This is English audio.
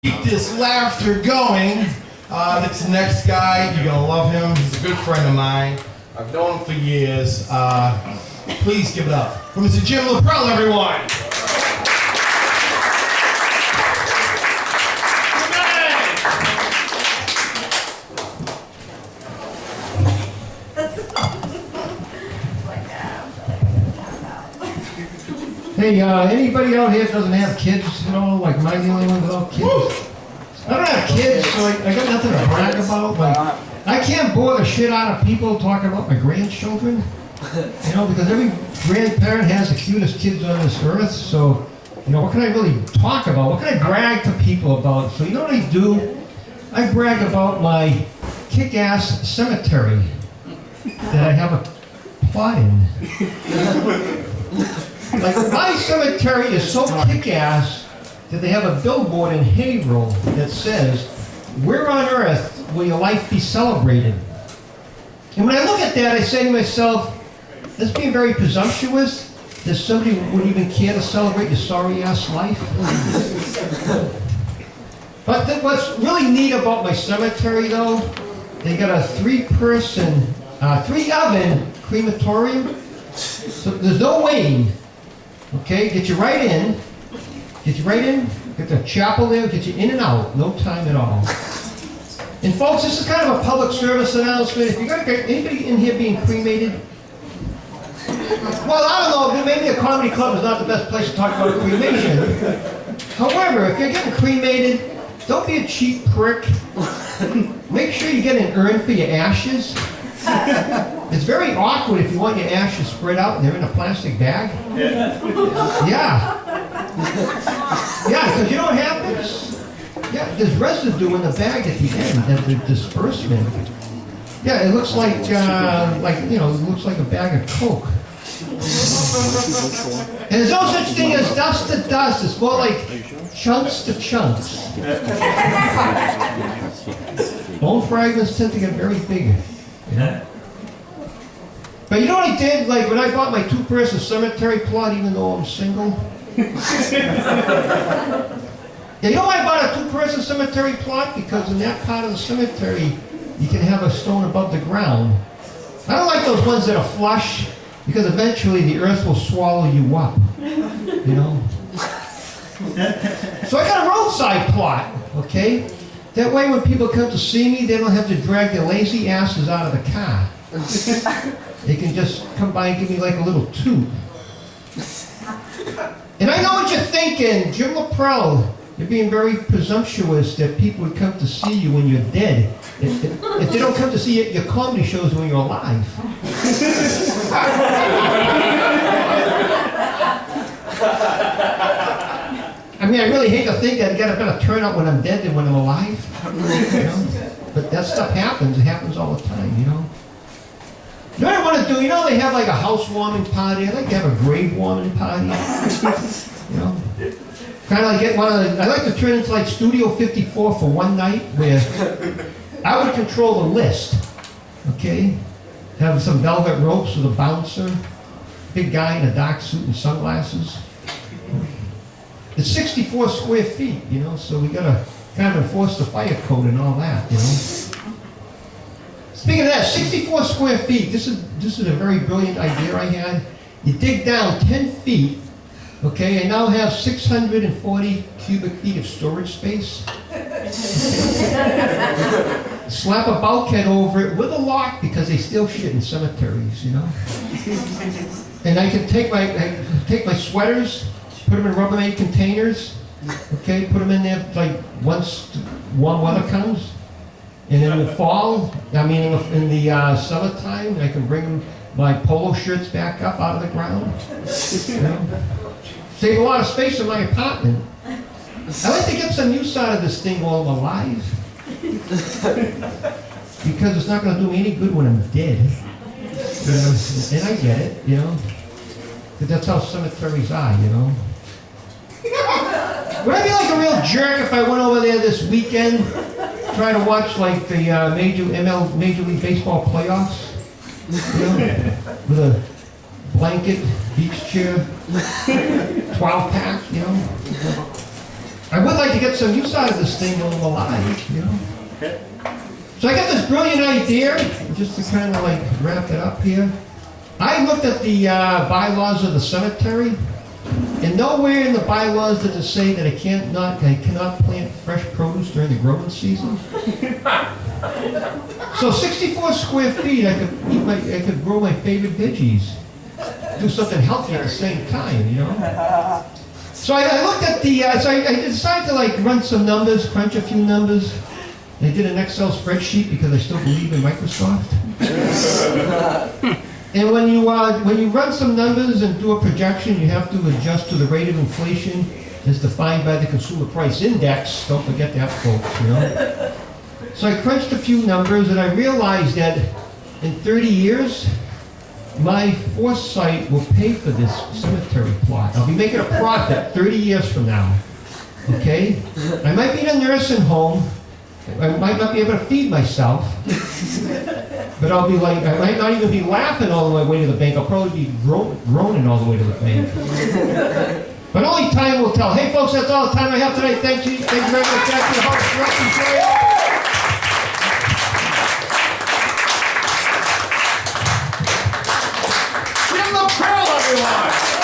Keep this laughter going. This next guy, you're gonna love him. He's a good friend of mine. I've known him for years. Please give it up for Mr. Jim Laprelle, everyone. Hey, anybody out here doesn't have kids, you know, like am I the only one without kids? I don't have kids, so I got nothing to brag about. Like, I can't bore the shit out of people talking about my grandchildren, you know, because every grandparent has the cutest kids on this earth, so, you know, what can I really talk about? What can I brag to people about? So, you know what I do? I brag about my kick-ass cemetery that I have a plot in. Like, my cemetery is so kick-ass that they have a billboard in Haverhill that says, "Where on earth will your life be celebrated?" And when I look at that, I say to myself, that's being very presumptuous, that somebody would even care to celebrate your sorry-ass life. But what's really neat about my cemetery, though, they got a three-person, three-oven crematorium. So there's no waiting. Okay, get you right in, get the chapel there, get you in and out, no time at all. And folks, this is kind of a public service announcement. If you got anybody in here being cremated, well, I don't know, maybe a comedy club is not the best place to talk about cremation. However, if you're getting cremated, don't be a cheap prick. Make sure you get an urn for your ashes. It's very awkward if you want your ashes spread out and they're in a plastic bag. Yeah. Yeah, because you know what happens? Yeah, there's residue in the bag at the end, at the disbursement. Yeah, it looks like you know, it looks like a bag of Coke. And there's no such thing as dust to dust. It's more like chunks to chunks. Bone fragments tend to get very big. Yeah. But you know what I did? Like when I bought my two-person cemetery plot, even though I'm single. Yeah, you know why I bought a two-person cemetery plot? Because in that part of the cemetery, you can have a stone above the ground. I don't like those ones that are flush, because eventually the earth will swallow you up. You know? So I got a roadside plot, okay? That way when people come to see me, they don't have to drag their lazy asses out of the car. They can just come by and give me like a little toot. And I know what you're thinking, Jim Laprelle, you're being very presumptuous that people would come to see you when you're dead. If they don't come to see your comedy shows when you're alive. I mean, I really hate to think that I got a better turnout when I'm dead than when I'm alive. You know? But that stuff happens. It happens all the time, you know? You know what I want to do? You know they have like a housewarming party? I'd like to have a grave warming party. You know? Kind of like get one of the... I'd like to turn into like Studio 54 for one night where I would control the list. Okay? Have some velvet ropes with a bouncer. Big guy in a dark suit and sunglasses. It's 64 square feet, you know, so we gotta kind of enforce the fire code and all that, you know. Speaking of that, 64 square feet, this is a very brilliant idea I had. You dig down 10 feet, okay, and now have 640 cubic feet of storage space. Slap a bulkhead over it with a lock because they steal shit in cemeteries, you know. And I can take my sweaters, put them in Rubbermaid containers, okay, put them in there like once warm weather comes. And in the fall, I mean in the summertime, I can bring my polo shirts back up out of the ground. You know? Save a lot of space in my apartment. I like to get some use out of this thing while I'm alive. Because it's not going to do me any good when I'm dead. You know? And I get it, you know. Because that's how cemeteries are, you know. Would I be like a real jerk if I went over there this weekend, trying to watch like the Major League Baseball playoffs? You know, with a blanket, beach chair, 12-pack, you know? I would like to get some use out of this thing while I'm alive, you know? So I got this brilliant idea, just to kind of like wrap it up here. I looked at the bylaws of the cemetery, and nowhere in the bylaws does it say that I cannot plant fresh produce during the growing season. So 64 square feet, I could grow my favorite veggies, do something healthy at the same time, you know. So I looked at so I decided to like run some numbers, crunch a few numbers. I did an Excel spreadsheet because I still believe in Microsoft. And when you run some numbers and do a projection, you have to adjust to the rate of inflation as defined by the Consumer Price Index. Don't forget that, folks, you know. So I crunched a few numbers and I realized that in 30 years, my foresight will pay for this cemetery plot. I'll be making a profit 30 years from now. Okay? I might be in a nursing home. I might not be able to feed myself. But I'll be like, I might not even be laughing all the way to the bank. I'll probably be groaning all the way to the bank. But only time will tell. Hey folks, that's all the time I have tonight. Thank you very much. Back to the host. Jim LaPrelle, everyone!